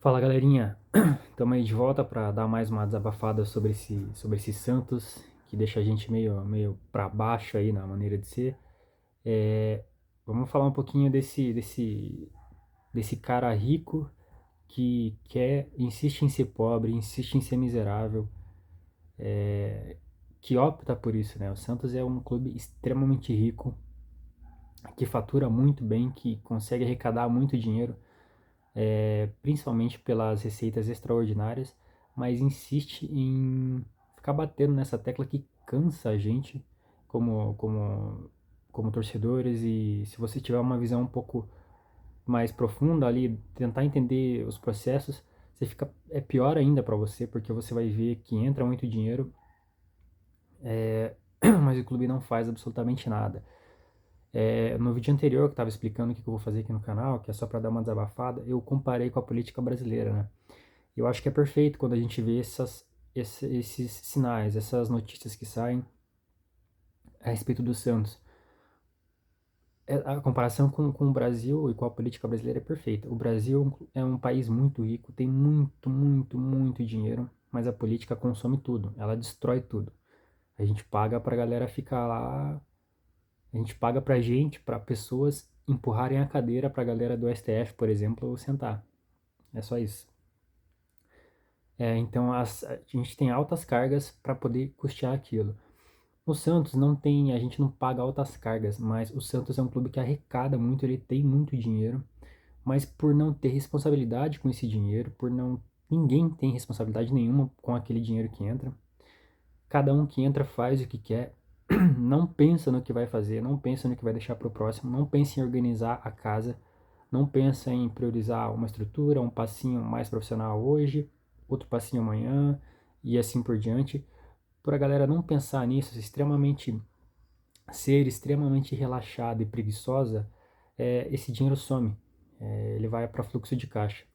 Fala galerinha, estamos aí de volta para dar mais uma desabafada sobre esse Santos, que deixa a gente meio para baixo aí na maneira de ser. É, Vamos falar um pouquinho desse cara rico que insiste em ser pobre, insiste em ser miserável, que opta por isso, né? O Santos é um clube extremamente rico, que fatura muito bem, que consegue arrecadar muito dinheiro, principalmente pelas receitas extraordinárias, mas insiste em ficar batendo nessa tecla que cansa a gente como torcedores. E se você tiver uma visão um pouco mais profunda ali, tentar entender os processos, é pior ainda para você, porque você vai ver que entra muito dinheiro, mas o clube não faz absolutamente nada. No vídeo anterior que eu estava explicando o que eu vou fazer aqui no canal, que é só para dar uma desabafada, eu comparei com a política brasileira, né? Eu acho que é perfeito quando a gente vê esses sinais, essas notícias que saem a respeito do Santos. A comparação com o Brasil e com a política brasileira é perfeita. O Brasil é um país muito rico, tem muito dinheiro, mas a política consome tudo, ela destrói tudo. A gente paga pra galera ficar lá, a gente paga pra gente, pra pessoas empurrarem a cadeira pra galera do STF, por exemplo, sentar. É só isso. Então a gente tem altas cargas para poder custear aquilo. O Santos não tem, a gente não paga altas cargas, mas o Santos é um clube que arrecada muito, ele tem muito dinheiro, mas por não ter responsabilidade com esse dinheiro, ninguém tem responsabilidade nenhuma com aquele dinheiro que entra. Cada um que entra faz o que quer, não pensa no que vai fazer, não pensa no que vai deixar para o próximo, não pensa em organizar a casa, não pensa em priorizar uma estrutura, um passinho mais profissional hoje, outro passinho amanhã e assim por diante. Por a galera não pensar nisso, ser extremamente relaxada e preguiçosa, esse dinheiro some, ele vai para fluxo de caixa.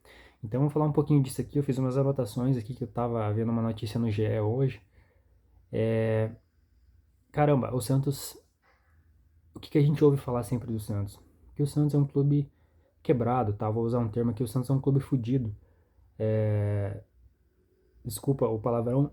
Então vamos falar um pouquinho disso aqui. Eu fiz umas anotações aqui que eu estava vendo uma notícia no GE hoje. Caramba, o Santos, o que a gente ouve falar sempre do Santos? Que o Santos é um clube quebrado, tá? Vou usar um termo aqui, o Santos é um clube fudido. Desculpa o palavrão,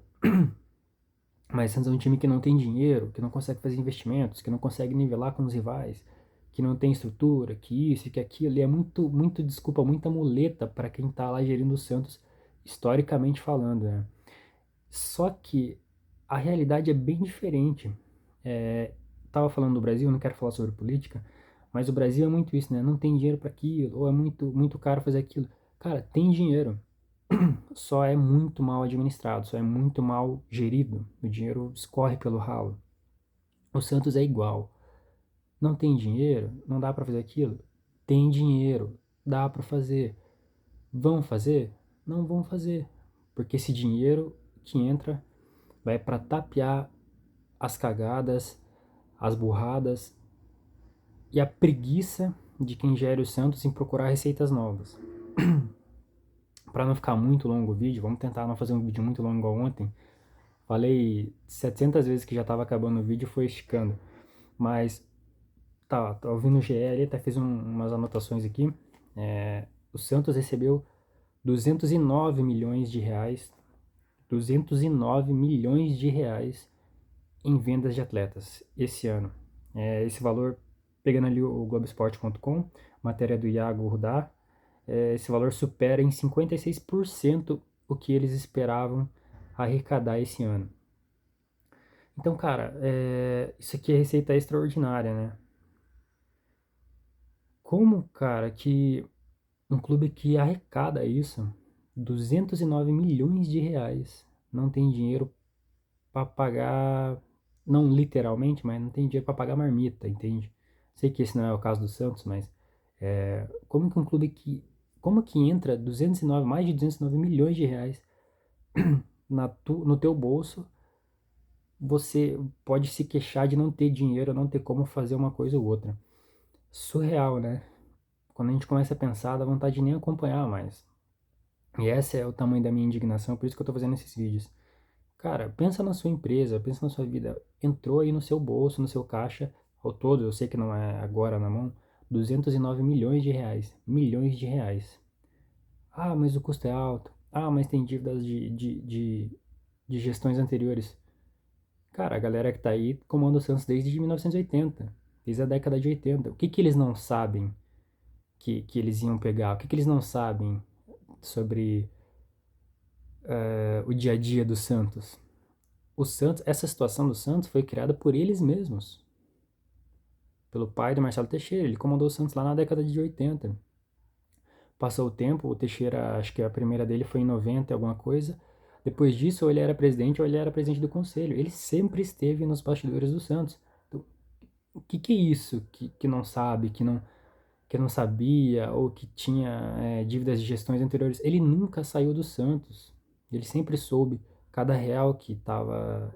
mas o Santos é um time que não tem dinheiro, que não consegue fazer investimentos, que não consegue nivelar com os rivais, que não tem estrutura, que isso e que aquilo. E é muito desculpa, muita muleta para quem tá lá gerindo o Santos, historicamente falando, né? Só que a realidade é bem diferente. Tava falando do Brasil, não quero falar sobre política, mas o Brasil é muito isso, né? Não tem dinheiro para aquilo, ou é muito caro fazer aquilo. Cara, tem dinheiro, só é muito mal administrado, só é muito mal gerido. O dinheiro escorre pelo ralo. O Santos é igual. Não tem dinheiro, não dá para fazer aquilo. Tem dinheiro, dá para fazer. Vão fazer? Não vão fazer, porque esse dinheiro que entra vai para tapear as cagadas, as burradas e a preguiça de quem gera o Santos em procurar receitas novas. Para não ficar muito longo o vídeo, vamos tentar não fazer um vídeo muito longo igual ontem. Falei 700 vezes que já estava acabando o vídeo e foi esticando. Mas tá ouvindo o GE ali, até fiz umas anotações aqui. O Santos recebeu 209 milhões de reais, 209 milhões de reais em vendas de atletas esse ano. Esse valor, pegando ali o Globoesporte.com, matéria do Iago Rudá, esse valor supera em 56% o que eles esperavam arrecadar esse ano. Então, cara, isso aqui é receita extraordinária, né? Como, cara, que um clube que arrecada isso, 209 milhões de reais, não tem dinheiro para pagar, não literalmente, mas não tem dinheiro para pagar marmita, entende? Sei que esse não é o caso do Santos, mas como que um clube como que entra 209, mais de 209 milhões de reais no teu bolso, você pode se queixar de não ter dinheiro, não ter como fazer uma coisa ou outra. Surreal, né? Quando a gente começa a pensar, dá vontade de nem acompanhar mais. E esse é o tamanho da minha indignação, por isso que eu tô fazendo esses vídeos. Cara, pensa na sua empresa, pensa na sua vida. Entrou aí no seu bolso, no seu caixa, ao todo, eu sei que não é agora na mão, 209 milhões de reais. Milhões de reais. Ah, mas o custo é alto. Ah, mas tem dívidas de gestões anteriores. Cara, a galera que tá aí comanda o Santos desde 1980, desde a década de 80. O que que eles não sabem que eles iam pegar? O que que eles não sabem sobre o dia a dia do Santos? O Santos, essa situação do Santos foi criada por eles mesmos, pelo pai do Marcelo Teixeira. Ele comandou o Santos lá na década de 80. Passou o tempo, o Teixeira, acho que a primeira dele foi em 90, alguma coisa. Depois disso, ou ele era presidente ou ele era presidente do conselho. Ele sempre esteve nos bastidores do Santos. Então, o que, que é isso que não sabe, que não sabia ou que tinha dívidas de gestões anteriores? Ele nunca saiu do Santos. Ele sempre soube cada real que estava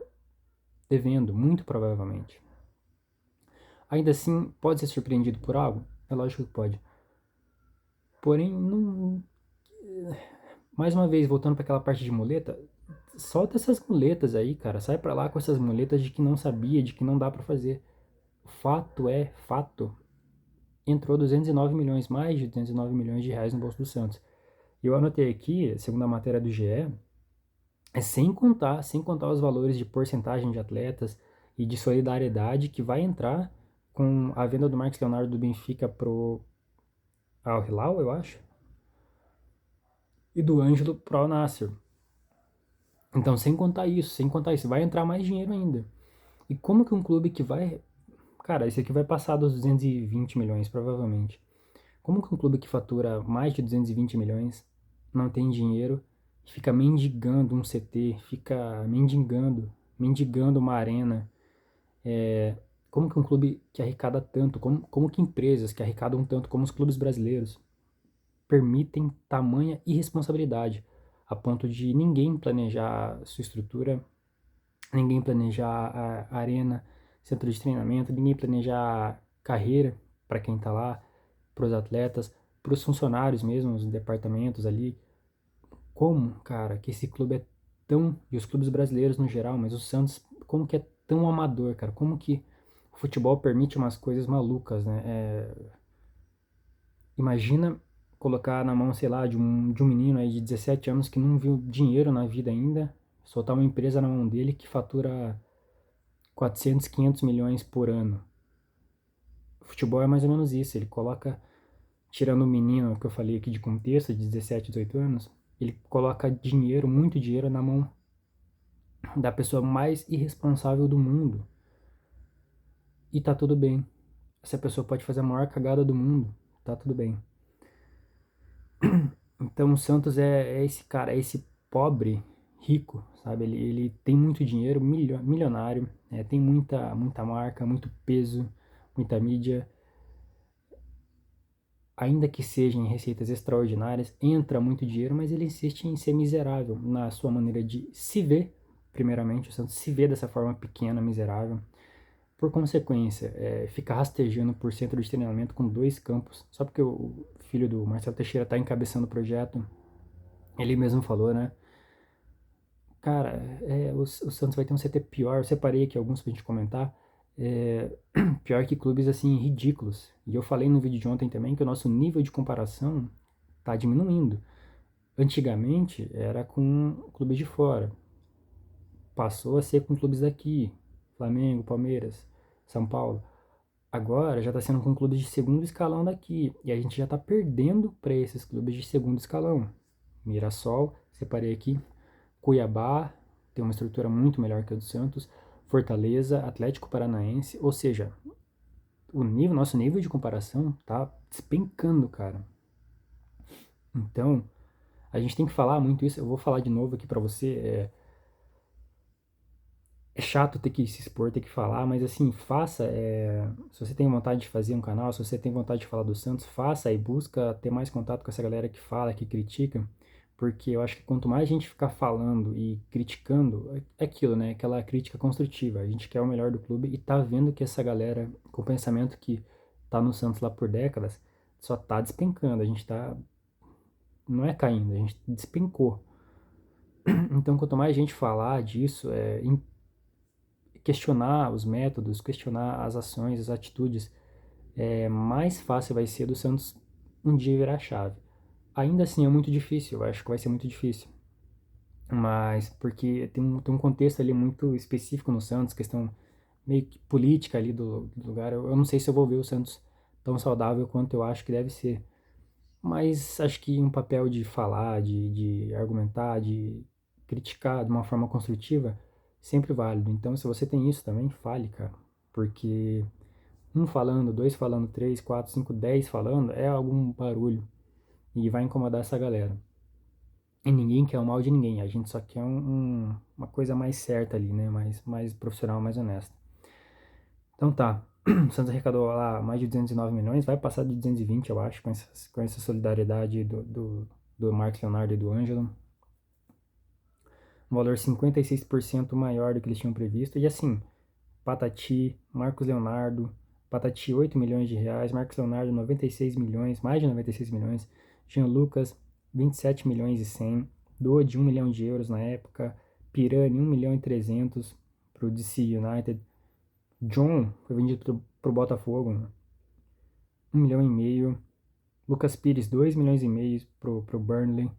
devendo, muito provavelmente. Ainda assim, pode ser surpreendido por algo? É lógico que pode. Porém, não, mais uma vez, voltando para aquela parte de muleta, solta essas muletas aí, cara. Sai pra lá com essas muletas de que não sabia, de que não dá pra fazer. Fato é fato. Entrou 209 milhões, mais de 209 milhões de reais no bolso do Santos. E eu anotei aqui, segundo a matéria do GE, é sem contar os valores de porcentagem de atletas e de solidariedade que vai entrar com a venda do Marcos Leonardo do Benfica pro Al Hilal, eu acho, e do Ângelo pro Al Nassr. Então, sem contar isso, vai entrar mais dinheiro ainda. E como que um clube que vai. Cara, esse aqui vai passar dos 220 milhões, provavelmente. Como que um clube que fatura mais de 220 milhões não tem dinheiro e fica mendigando um CT, fica mendigando uma arena? Como que um clube que arrecada tanto, como que empresas que arrecadam tanto como os clubes brasileiros permitem tamanha irresponsabilidade a ponto de ninguém planejar sua estrutura, ninguém planejar a arena, centro de treinamento, ninguém planejar carreira para quem está lá, para os atletas, para os funcionários mesmo, os departamentos ali. Como, cara, que esse clube é tão, e os clubes brasileiros no geral, mas o Santos, como que é tão amador, cara? Como que o futebol permite umas coisas malucas, né? Imagina colocar na mão, sei lá, de um menino aí de 17 anos que não viu dinheiro na vida ainda, soltar uma empresa na mão dele que fatura 400, 500 milhões por ano. O futebol é mais ou menos isso. Ele coloca, tirando o menino que eu falei aqui de contexto, de 17, 18 anos, ele coloca dinheiro, muito dinheiro, na mão da pessoa mais irresponsável do mundo. E tá tudo bem. Essa pessoa pode fazer a maior cagada do mundo. Tá tudo bem. Então o Santos é esse cara, é esse pobre rico, sabe? Ele tem muito dinheiro, milionário, tem muita marca, muito peso, muita mídia, ainda que sejam em receitas extraordinárias, entra muito dinheiro, mas ele insiste em ser miserável na sua maneira de se ver, primeiramente, o Santos se vê dessa forma pequena, miserável. Por consequência, fica rastejando por centro de treinamento com 2 campos, só porque o filho do Marcelo Teixeira está encabeçando o projeto, ele mesmo falou, né? Cara, o Santos vai ter um CT pior, eu separei aqui alguns pra gente comentar, é, pior que clubes assim ridículos. E eu falei no vídeo de ontem também que o nosso nível de comparação tá diminuindo. Antigamente era com clubes de fora, passou a ser com clubes daqui, Flamengo, Palmeiras, São Paulo. Agora já está sendo com clubes de segundo escalão daqui, e a gente já está perdendo para esses clubes de segundo escalão. Mirassol, separei aqui, Cuiabá tem uma estrutura muito melhor que a do Santos, Fortaleza, Atlético Paranaense, ou seja, nosso nível de comparação tá despencando, cara. Então, a gente tem que falar muito isso. Eu vou falar de novo aqui para você. É chato ter que se expor, ter que falar, mas assim, faça. Se você tem vontade de fazer um canal, se você tem vontade de falar do Santos, faça e busca ter mais contato com essa galera que fala, que critica, porque eu acho que quanto mais a gente ficar falando e criticando, é aquilo, né? Aquela crítica construtiva. A gente quer o melhor do clube e tá vendo que essa galera, com o pensamento que tá no Santos lá por décadas, só tá despencando. A gente tá. Não é caindo, a gente despencou. Então, quanto mais gente falar disso, questionar os métodos, questionar as ações, as atitudes, mais fácil vai ser do Santos um dia virar a chave. Ainda assim é muito difícil, eu acho que vai ser muito difícil. Mas porque tem um contexto ali muito específico no Santos, questão meio que política ali do lugar. Eu não sei se eu vou ver o Santos tão saudável quanto eu acho que deve ser. Mas acho que um papel de falar, de argumentar, de criticar de uma forma construtiva, sempre válido. Então, se você tem isso também, fale, cara. Porque um falando, dois falando, três, quatro, cinco, 10 falando, é algum barulho. E vai incomodar essa galera. E ninguém quer o mal de ninguém, a gente só quer uma coisa mais certa ali, né? Mais profissional, mais honesta. Então tá, o Santos arrecadou lá mais de 209 milhões, vai passar de 220, eu acho, com essa solidariedade do Marcos Leonardo e do Ângelo. Um valor 56% maior do que eles tinham previsto. E assim, Patati, Marcos Leonardo, Patati 8 milhões de reais, Marcos Leonardo 96 milhões, mais de 96 milhões, Jean Lucas 27 milhões e 100, Doa de 1 milhão de euros na época, Pirani 1 milhão e 300 para o DC United, John foi vendido pro Botafogo, 1 milhão e meio, Lucas Pires 2 milhões e meio pro Burnley,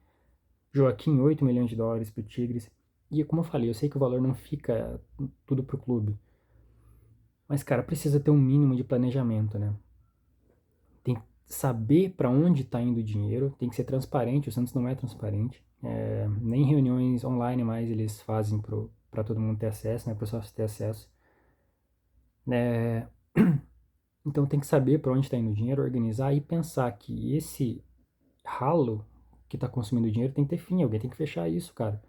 Joaquim 8 milhões de dólares pro Tigres. E como eu falei, eu sei que o valor não fica tudo pro clube, mas cara, precisa ter um mínimo de planejamento, né? Tem que saber para onde está indo o dinheiro, tem que ser transparente. O Santos não é transparente, nem reuniões online mais eles fazem para todo mundo ter acesso, né? Para o sócio ter acesso. É, então tem que saber para onde está indo o dinheiro, organizar e pensar que esse ralo que está consumindo o dinheiro tem que ter fim, alguém tem que fechar isso, cara.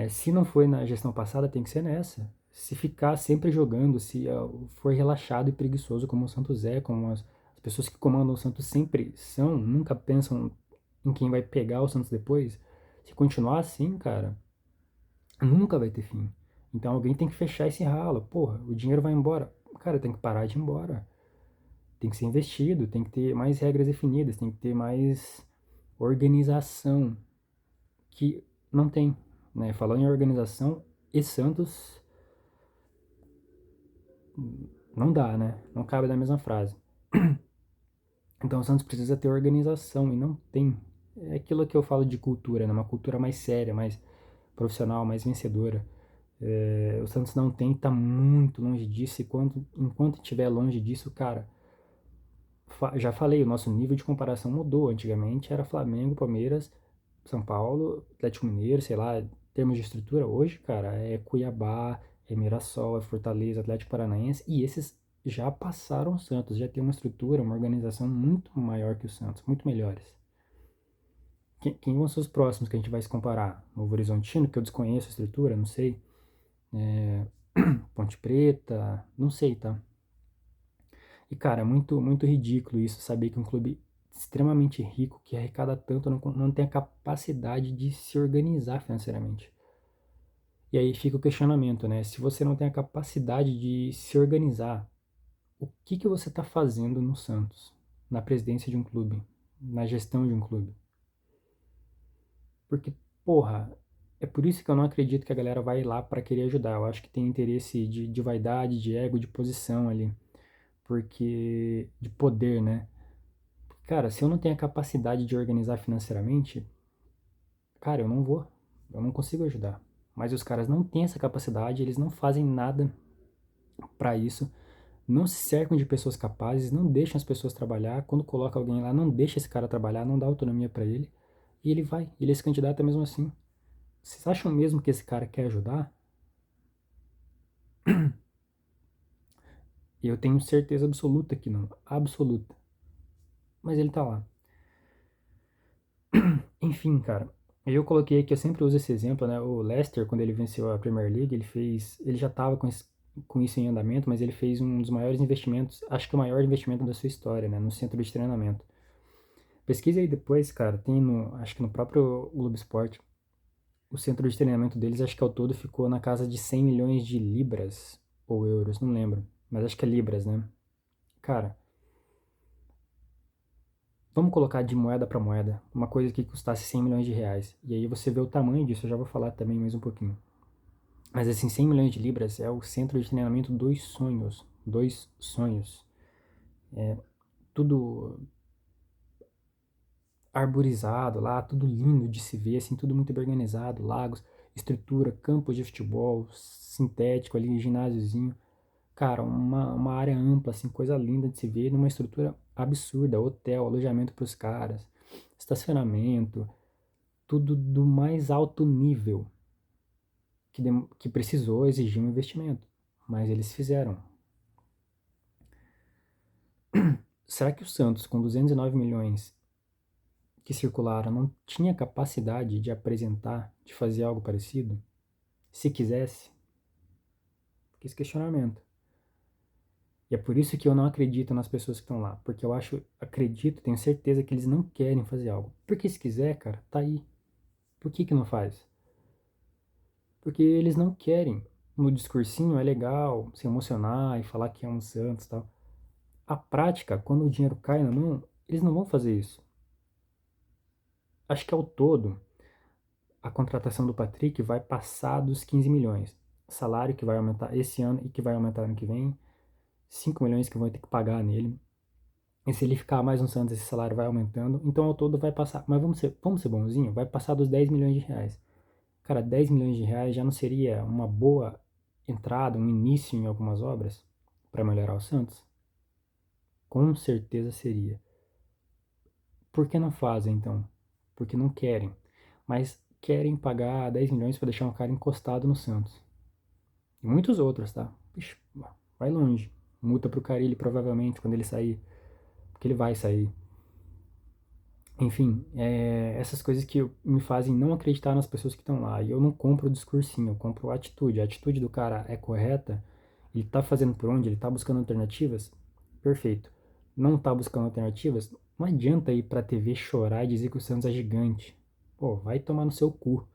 Se não foi na gestão passada, tem que ser nessa. Se ficar sempre jogando, se for relaxado e preguiçoso como o Santos é, como as pessoas que comandam o Santos sempre são, nunca pensam em quem vai pegar o Santos depois, se continuar assim, cara, nunca vai ter fim. Então alguém tem que fechar esse ralo. Porra, o dinheiro vai embora. Cara, tem que parar de ir embora. Tem que ser investido, tem que ter mais regras definidas, tem que ter mais organização que não tem, né? Falando em organização e Santos, não dá, né? Não cabe na mesma frase. Então o Santos precisa ter organização e não tem. É aquilo que eu falo de cultura, né? Uma cultura mais séria, mais profissional, mais vencedora. O Santos não tem, tá muito longe disso. E enquanto estiver longe disso, cara, já falei, o nosso nível de comparação mudou. Antigamente era Flamengo, Palmeiras, São Paulo, Atlético Mineiro, sei lá, em termos de estrutura. Hoje, cara, é Cuiabá, é Mirassol, é Fortaleza, Atlético Paranaense, e esses já passaram o Santos, já tem uma estrutura, uma organização muito maior que o Santos, muito melhores. Quem vão ser os próximos que a gente vai se comparar? Novo Horizontino, que eu desconheço a estrutura, não sei. Ponte Preta, não sei, tá? E, cara, é muito, muito ridículo isso, saber que um clube extremamente rico, que arrecada tanto, não tem a capacidade de se organizar financeiramente. E aí fica o questionamento, né? Se você não tem a capacidade de se organizar, o que você está fazendo no Santos? Na presidência de um clube? Na gestão de um clube? Porque, porra, é por isso que eu não acredito que a galera vai lá para querer ajudar. Eu acho que tem interesse de vaidade, de ego, de posição ali. Porque. De poder, né? Cara, se eu não tenho a capacidade de organizar financeiramente, cara, eu não vou. Eu não consigo ajudar. Mas os caras não têm essa capacidade, eles não fazem nada para isso, não se cercam de pessoas capazes, não deixam as pessoas trabalhar. Quando coloca alguém lá, não deixa esse cara trabalhar, não dá autonomia para ele. E ele vai, ele se candidata mesmo assim. Vocês acham mesmo que esse cara quer ajudar? Eu tenho certeza absoluta que não. Absoluta. Mas ele tá lá. Enfim, cara. Eu coloquei aqui, eu sempre uso esse exemplo, né? O Leicester, quando ele venceu a Premier League, ele já estava com isso em andamento, mas ele fez um dos maiores investimentos, acho que o maior investimento da sua história, né? No centro de treinamento. Pesquisa aí depois, cara, tem acho que no próprio Globo Esporte, o centro de treinamento deles, acho que ao todo ficou na casa de 100 milhões de libras ou euros, não lembro, mas acho que é libras, né? Cara, vamos colocar de moeda para moeda, uma coisa que custasse 100 milhões de reais. E aí você vê o tamanho disso, eu já vou falar também mais um pouquinho. Mas assim, 100 milhões de libras é o centro de treinamento dos sonhos. Dois sonhos. Tudo. arborizado lá, tudo lindo de se ver, assim, tudo muito bem organizado, lagos, estrutura, campos de futebol, sintético ali, ginásiozinho. Cara, uma área ampla, assim, coisa linda de se ver, numa estrutura absurda, hotel, alojamento para os caras, estacionamento, tudo do mais alto nível, que precisou exigir um investimento, mas eles fizeram. Será que o Santos, com 209 milhões que circularam, não tinha capacidade de apresentar, de fazer algo parecido? Se quisesse? Fica esse questionamento. E é por isso que eu não acredito nas pessoas que estão lá. Porque eu acredito, tenho certeza que eles não querem fazer algo. Porque se quiser, cara, tá aí. Por que não faz? Porque eles não querem. No discursinho é legal se emocionar e falar que é um Santos e tal. A prática, quando o dinheiro cai na mão, eles não vão fazer isso. Acho que ao todo, a contratação do Patrick vai passar dos 15 milhões. Salário que vai aumentar esse ano e que vai aumentar ano que vem. 5 milhões que vão ter que pagar nele. E se ele ficar mais uns anos, esse salário vai aumentando. Então, ao todo, vai passar. Mas vamos ser bonzinho? Vai passar dos 10 milhões de reais. Cara, 10 milhões de reais já não seria uma boa entrada, um início em algumas obras para melhorar o Santos? Com certeza seria. Por que não fazem, então? Porque não querem. Mas querem pagar 10 milhões para deixar um cara encostado no Santos. E muitos outros, tá? Ixi, vai longe. Multa pro Carille, provavelmente, quando ele sair. Porque ele vai sair. Enfim, essas coisas que me fazem não acreditar nas pessoas que estão lá. E eu não compro o discursinho, eu compro a atitude. A atitude do cara é correta, ele tá fazendo por onde, ele tá buscando alternativas, perfeito. Não tá buscando alternativas, não adianta ir pra TV chorar e dizer que o Santos é gigante. Pô, vai tomar no seu cu.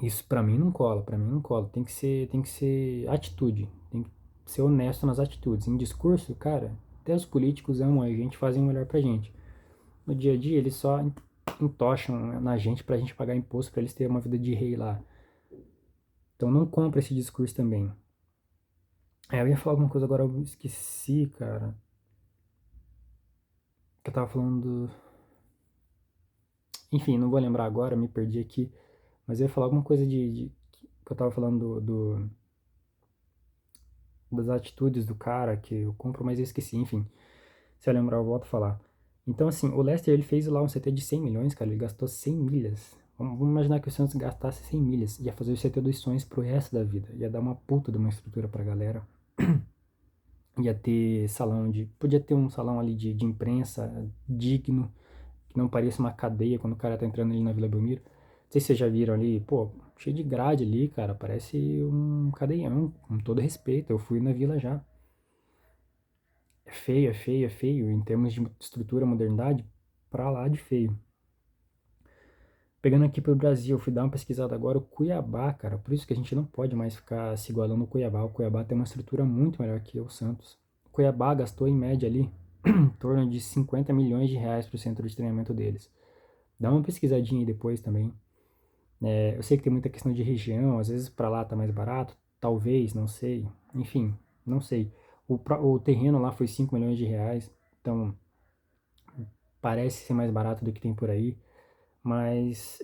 Isso pra mim não cola, pra mim não cola. Tem que ser atitude, tem que ser honesto nas atitudes. Em discurso, cara, até os políticos amam a gente, fazem o melhor pra gente. No dia a dia, eles só entocham na gente pra gente pagar imposto pra eles terem uma vida de rei lá. Então não compra esse discurso também. Eu ia falar alguma coisa agora, eu esqueci, cara. Que eu tava falando. Enfim, não vou lembrar agora, me perdi aqui. Mas eu ia falar alguma coisa que eu tava falando das atitudes do cara que eu compro, mas eu esqueci, enfim. Se eu lembrar, eu volto a falar. Então, assim, o Leicester ele fez lá um CT de 100 milhões, cara. Ele gastou 100 milhas. Vamos imaginar que o Santos gastasse 100 milhas. Ia fazer o CT dos sonhos pro resto da vida. Ia dar uma puta de uma estrutura pra galera. Ia ter salão de. Podia ter um salão ali de imprensa digno, que não pareça uma cadeia quando o cara tá entrando ali na Vila Belmiro. Não sei se vocês já viram ali, pô, cheio de grade ali, cara. Parece um cadeião, com todo respeito. Eu fui na vila já. É feio, é feio, é feio. Em termos de estrutura, modernidade, pra lá de feio. Pegando aqui pro Brasil, eu fui dar uma pesquisada agora, o Cuiabá, cara. Por isso que a gente não pode mais ficar se igualando ao Cuiabá. O Cuiabá tem uma estrutura muito melhor que o Santos. O Cuiabá gastou em média ali em torno de 50 milhões de reais pro centro de treinamento deles. Dá uma pesquisadinha aí depois também. Eu sei que tem muita questão de região, às vezes pra lá tá mais barato, talvez, não sei. Enfim, não sei. O terreno lá foi 5 milhões de reais, então parece ser mais barato do que tem por aí. Mas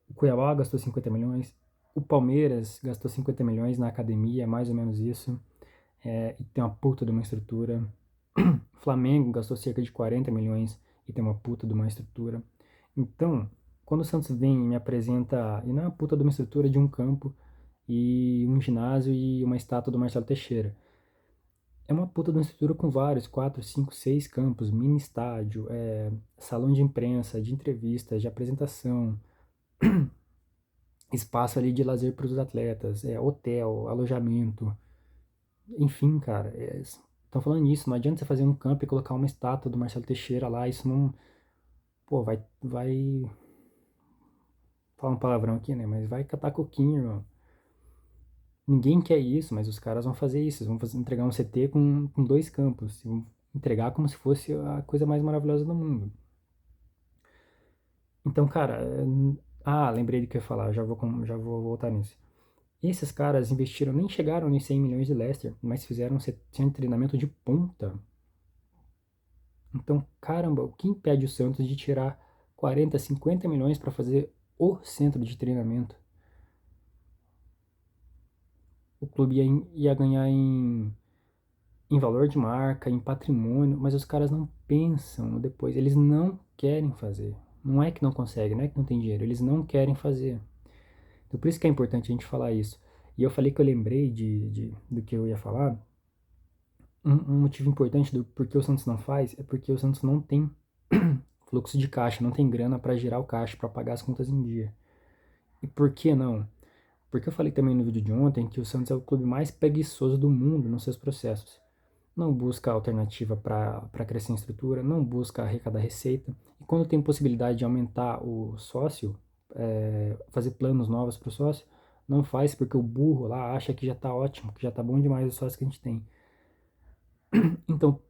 o Cuiabá gastou 50 milhões, o Palmeiras gastou 50 milhões na academia, mais ou menos isso, e tem uma puta de uma estrutura. O Flamengo gastou cerca de 40 milhões e tem uma puta de uma estrutura. Então, quando o Santos vem e me apresenta, e não é uma puta de uma estrutura de um campo e um ginásio e uma estátua do Marcelo Teixeira. É uma puta de uma estrutura com vários, 4, 5, 6 campos, mini estádio, salão de imprensa, de entrevistas, de apresentação, espaço ali de lazer para os atletas, hotel, alojamento, enfim, cara. Estão falando nisso, não adianta você fazer um campo e colocar uma estátua do Marcelo Teixeira lá, isso não. Pô, vai. Falar um palavrão aqui, né? Mas vai catar coquinho, irmão. Ninguém quer isso, mas os caras vão fazer isso. Eles vão entregar um CT com dois campos. Vão entregar como se fosse a coisa mais maravilhosa do mundo. Então, cara. Lembrei do que eu ia falar, já vou voltar nisso. Esses caras investiram, nem chegaram em 100 milhões de Leicester, mas fizeram um treinamento de ponta. Então, caramba, o que impede o Santos de tirar 40, 50 milhões para fazer o centro de treinamento? O clube ia ganhar em valor de marca, em patrimônio, mas os caras não pensam no depois, eles não querem fazer. Não é que não conseguem, não é que não tem dinheiro, eles não querem fazer. Então por isso que é importante a gente falar isso. E eu falei que eu lembrei do que eu ia falar. Um motivo importante do porquê o Santos não faz é porque o Santos não tem fluxo de caixa, não tem grana para girar o caixa, para pagar as contas em dia. E por que não? Porque eu falei também no vídeo de ontem que o Santos é o clube mais preguiçoso do mundo nos seus processos. Não busca alternativa para crescer em estrutura, não busca arrecadar receita. E quando tem possibilidade de aumentar o sócio, fazer planos novos para o sócio, não faz porque o burro lá acha que já está ótimo, que já está bom demais o sócio que a gente tem. Então,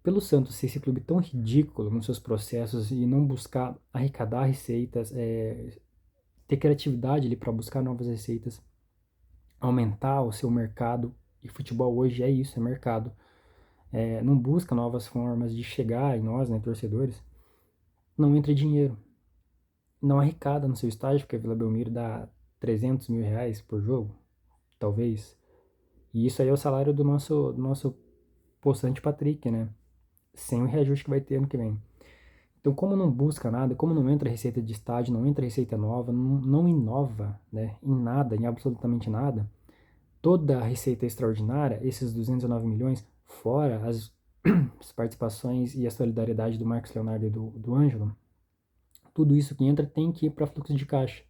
pelo Santos ser esse clube tão ridículo nos seus processos e não buscar arrecadar receitas, ter criatividade ali para buscar novas receitas, aumentar o seu mercado, e futebol hoje é isso, é mercado. Não busca novas formas de chegar em nós, né, torcedores, não entra dinheiro. Não arrecada no seu estádio, porque a Vila Belmiro dá 300 mil reais por jogo, talvez. E isso aí é o salário do nosso postante Patrick, né? Sem o reajuste que vai ter ano que vem. Então, como não busca nada, como não entra receita de estádio, não entra receita nova, não inova, né, em nada, em absolutamente nada, toda a receita extraordinária, esses 209 milhões, fora as participações e a solidariedade do Marcos Leonardo e do Ângelo, tudo isso que entra tem que ir para fluxo de caixa.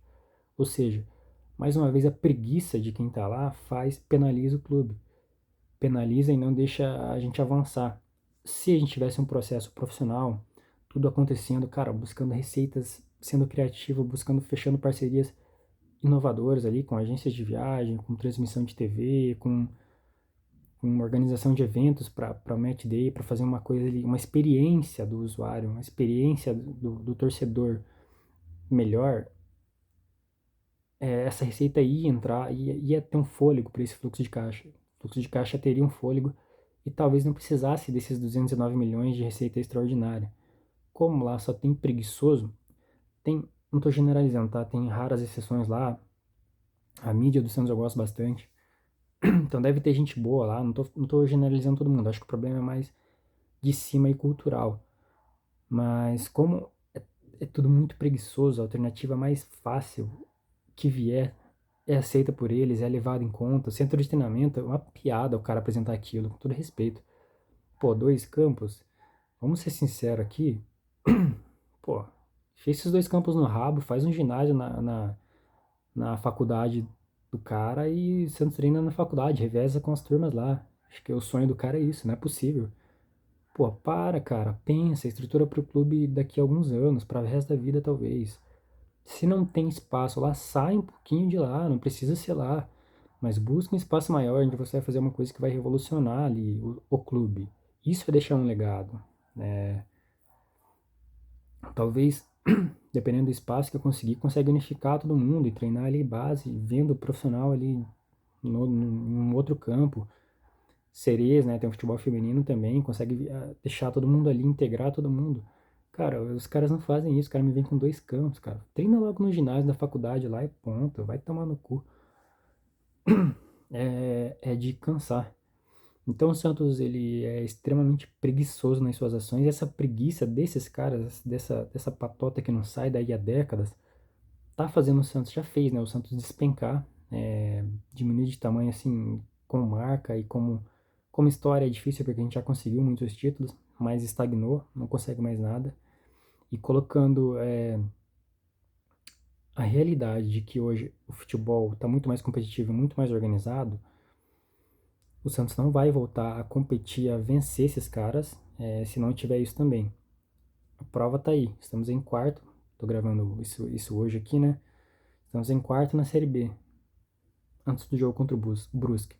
Ou seja, mais uma vez a preguiça de quem está lá penaliza o clube. Penaliza e não deixa a gente avançar. Se a gente tivesse um processo profissional, tudo acontecendo, cara, buscando receitas, sendo criativo, buscando, fechando parcerias inovadoras ali com agências de viagem, com transmissão de TV, com organização de eventos para match day, para fazer uma coisa ali, uma experiência do usuário, uma experiência do torcedor melhor, essa receita ia entrar, ia ter um fôlego para esse fluxo de caixa. O fluxo de caixa teria um fôlego e talvez não precisasse desses 209 milhões de receita extraordinária. Como lá só tem preguiçoso, não estou generalizando, tá? Tem raras exceções lá. A mídia do Santos eu gosto bastante. Então deve ter gente boa lá, não tô generalizando todo mundo. Acho que o problema é mais de cima e cultural. Mas como é tudo muito preguiçoso, a alternativa mais fácil que vier é aceita por eles, é levado em conta. O centro de treinamento é uma piada o cara apresentar aquilo, com todo respeito. Pô, 2 campos, vamos ser sinceros aqui, pô, fez esses 2 campos no rabo, faz um ginásio na faculdade do cara e o Santos treina na faculdade, reveza com as turmas lá. Acho que o sonho do cara é isso, não é possível. Pô, para, cara, pensa, estrutura pro clube daqui a alguns anos, para o resto da vida talvez. Se não tem espaço lá, sai um pouquinho de lá, não precisa ser lá. Mas busca um espaço maior onde você vai fazer uma coisa que vai revolucionar ali o clube. Isso vai deixar um legado. Né? Talvez, dependendo do espaço que eu conseguir, consegue unificar todo mundo e treinar ali base, vendo o profissional ali num outro campo. Sereias, né? Tem o futebol feminino também, consegue deixar todo mundo ali, integrar todo mundo. Cara, os caras não fazem isso, os caras me vêm com 2 campos, cara. Treina logo no ginásio da faculdade lá e ponto, vai tomar no cu. É de cansar. Então o Santos, ele é extremamente preguiçoso nas suas ações, e essa preguiça desses caras, dessa patota que não sai daí há décadas, tá fazendo o Santos, já fez, né? O Santos despencar, diminuir de tamanho, assim, como marca e como história é difícil, porque a gente já conseguiu muitos títulos, mas estagnou, não consegue mais nada. E colocando a realidade de que hoje o futebol está muito mais competitivo, muito mais organizado, o Santos não vai voltar a competir, a vencer esses caras, se não tiver isso também. A prova tá aí, estamos em quarto, tô gravando isso hoje aqui, né? Estamos em quarto na Série B, antes do jogo contra o Brusque.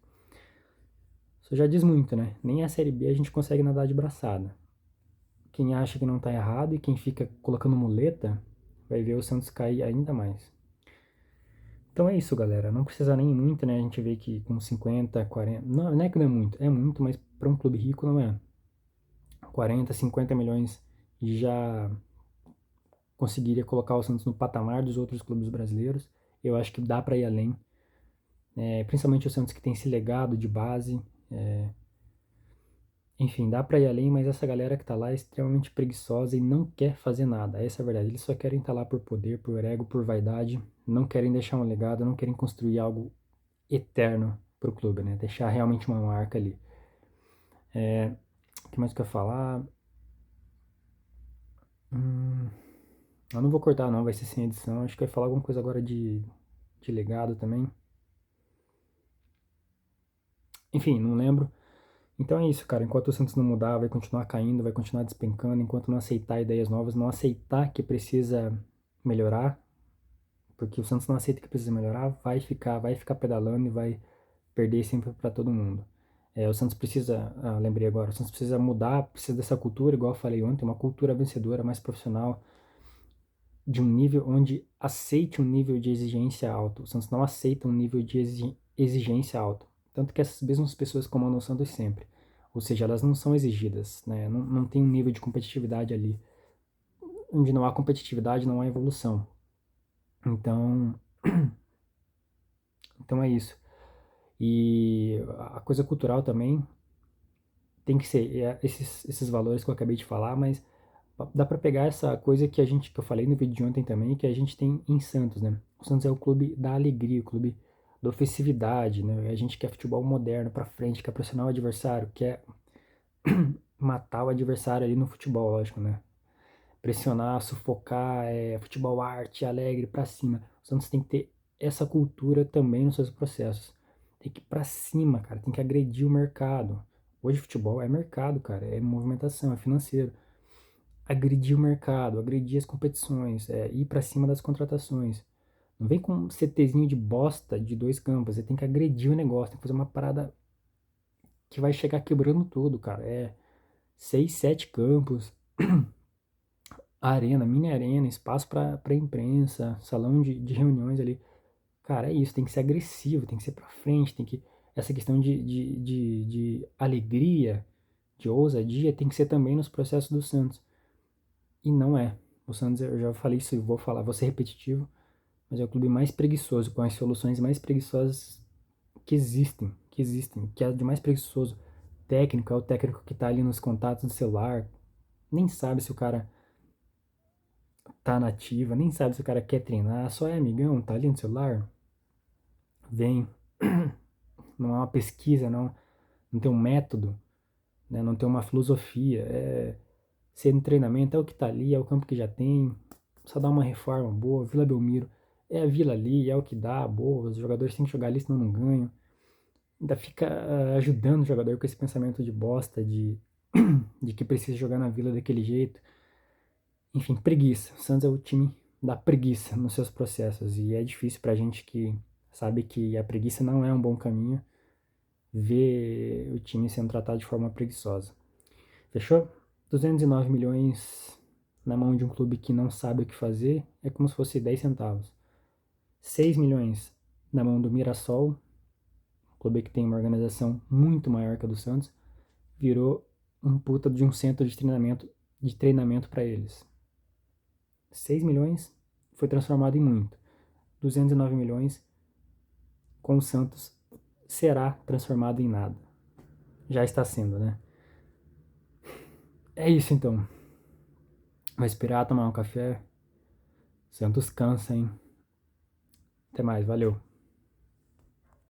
Isso já diz muito, né? Nem a Série B a gente consegue nadar de braçada. Quem acha que não tá errado e quem fica colocando muleta, vai ver o Santos cair ainda mais. Então é isso, galera. Não precisa nem muito, né? A gente vê que com 50, 40. Não, não é que não é muito, mas para um clube rico não é. 40, 50 milhões já conseguiria colocar o Santos no patamar dos outros clubes brasileiros. Eu acho que dá para ir além. Principalmente o Santos que tem esse legado de base. Enfim, dá para ir além, mas essa galera que tá lá é extremamente preguiçosa e não quer fazer nada. Essa é a verdade. Eles só querem estar lá por poder, por ego, por vaidade. Não querem deixar um legado, não querem construir algo eterno pro clube, né? Deixar realmente uma marca ali. O que mais que eu ia falar? Eu não vou cortar não, vai ser sem edição. Acho que eu ia falar alguma coisa agora de legado também. Enfim, não lembro. Então é isso, cara. Enquanto o Santos não mudar, vai continuar caindo, vai continuar despencando. Enquanto não aceitar ideias novas, não aceitar que precisa melhorar, porque o Santos não aceita que precisa melhorar, vai ficar pedalando e vai perder sempre para todo mundo. O Santos precisa, lembrei agora, o Santos precisa mudar, precisa dessa cultura, igual eu falei ontem, uma cultura vencedora, mais profissional, de um nível onde aceite um nível de exigência alto. O Santos não aceita um nível de exigência alto. Tanto que essas mesmas pessoas comandam o Santos sempre. Ou seja, elas não são exigidas, né? Não tem um nível de competitividade ali. Onde não há competitividade, não há evolução. Então, então é isso. E a coisa cultural também tem que ser esses valores que eu acabei de falar, mas dá para pegar essa coisa que eu falei no vídeo de ontem também, que a gente tem em Santos, né? O Santos é o clube da alegria, o clube da ofensividade, né? A gente quer futebol moderno para frente, quer pressionar o adversário, quer matar o adversário ali no futebol, lógico, né? Pressionar, sufocar, futebol arte, alegre, para cima. O Santos tem que ter essa cultura também nos seus processos. Tem que ir pra cima, cara, tem que agredir o mercado. Hoje futebol é mercado, cara, é movimentação, é financeiro. Agredir o mercado, agredir as competições, ir pra cima das contratações. Não vem com um CTzinho de bosta de 2 campos, você tem que agredir o negócio, tem que fazer uma parada que vai chegar quebrando tudo, cara. 6, 7 campos, arena, mini arena, espaço para imprensa, salão de reuniões ali. Cara, é isso, tem que ser agressivo, tem que ser pra frente, tem que. Essa questão de alegria, de ousadia, tem que ser também nos processos do Santos. E não é. O Santos, eu já falei isso e vou falar, vou ser repetitivo, mas é o clube mais preguiçoso, com as soluções mais preguiçosas que é de mais preguiçoso. Técnico, é o técnico que tá ali nos contatos do celular, nem sabe se o cara tá nativa, nem sabe se o cara quer treinar, só é amigão, tá ali no celular, vem, não há uma pesquisa, não tem um método, né? Não tem uma filosofia, ser no treinamento, é o que tá ali, é o campo que já tem, só dá uma reforma boa, Vila Belmiro, é a vila ali, é o que dá, boa, os jogadores têm que jogar ali senão não ganham, ainda fica ajudando o jogador com esse pensamento de bosta, de que precisa jogar na vila daquele jeito, enfim, preguiça. O Santos é o time da preguiça nos seus processos. E é difícil pra gente que sabe que a preguiça não é um bom caminho ver o time sendo tratado de forma preguiçosa. Fechou? 209 milhões na mão de um clube que não sabe o que fazer é como se fosse 10 centavos. 6 milhões na mão do Mirassol, um clube que tem uma organização muito maior que a do Santos, virou um puta de um centro de treinamento para eles. 6 milhões foi transformado em muito. 209 milhões com o Santos será transformado em nada. Já está sendo, né? É isso então. Vai esperar tomar um café. Santos cansa, hein? Até mais, valeu.